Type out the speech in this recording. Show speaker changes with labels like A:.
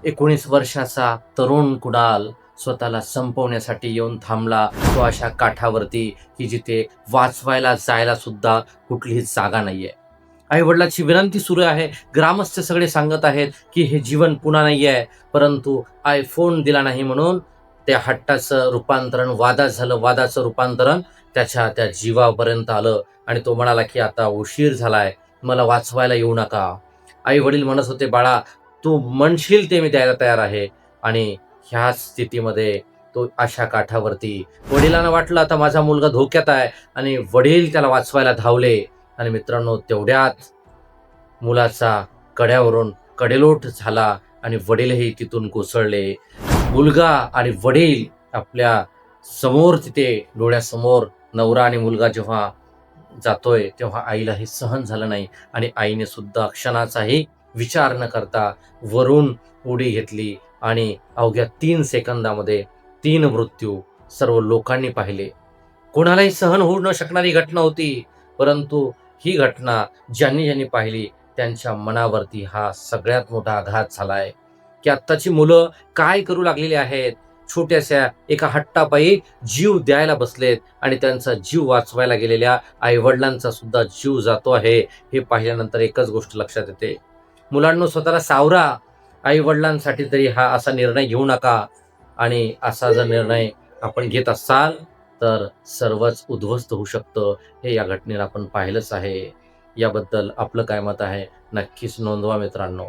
A: 19 वर्षाचा तरुण कुणाल स्वतःला संपवण्यासाठी येऊन थांबला तो अशा काठावरती की जिथे वाचवायला जायला सुद्धा कुठलीही जागा नाहीये. आई वडिलांची विनंती सुरू आहे. ग्रामस्थ सगळे सांगत आहेत की हे जीवन पुन्हा नाही आहे. परंतु आयफोन दिला नाही म्हणून त्या हट्टाचं रूपांतरण वादात झालं. वादाचं रूपांतरण त्याच्या त्या जीवापर्यंत आलं आणि तो म्हणाला की आता उशीर झालाय, मला वाचवायला येऊ नका. आई वडील म्हणत होते, बाळा तू म्हणशील ते मी द्यायला तयार आहे. आणि ह्याच स्थितीमध्ये तो अशा काठावरती, वडिलांना वाटलं आता माझा मुलगा धोक्यात आहे आणि वडील त्याला वाचवायला धावले. आणि मित्रांनो, तेवढ्यात मुलाचा कड्यावरून कडेलोट झाला आणि वडीलही तिथून कोसळले. मुलगा आणि वडील आपल्या समोर तिथे डोळ्यासमोर नवरा आणि मुलगा जेव्हा जातोय तेव्हा आईला हे सहन झालं नाही आणि आईने सुद्धा क्षणाचाही विचार न करता वरून उडी घेतली आणि अवघ्या 3 सेकंदामध्ये 3 मृत्यू सर्व लोकांनी पाहिले. कोणालाही सहन होऊ न शकणारी घटना होती. परंतु ही घटना ज्यांनी ज्यांनी पाहिली त्यांच्या मनावरती हा सगळ्यात मोठा आघात झालाय की आत्ताची मुलं काय करू लागलेली आहेत. छोट्याशा एका हट्टापायी जीव द्यायला बसलेत आणि त्यांचा जीव वाचवायला गेलेल्या आईवडिलांचा सुद्धा जीव जातो आहे. हे पाहिल्यानंतर एकच गोष्ट लक्षात येते, मुलांनो स्वतःला सावरा. आई-वडिलांसाठी तरी हा असा निर्णय घेऊ नका. आणि असा जर निर्णय आपण घेत असाल तर सर्वच उद्ध्वस्त होऊ शकतं. हे या घटनेला आपण पाहिलंच आहे. याबद्दल आपलं काय मत आहे नक्कीच नोंदवा मित्रांनो.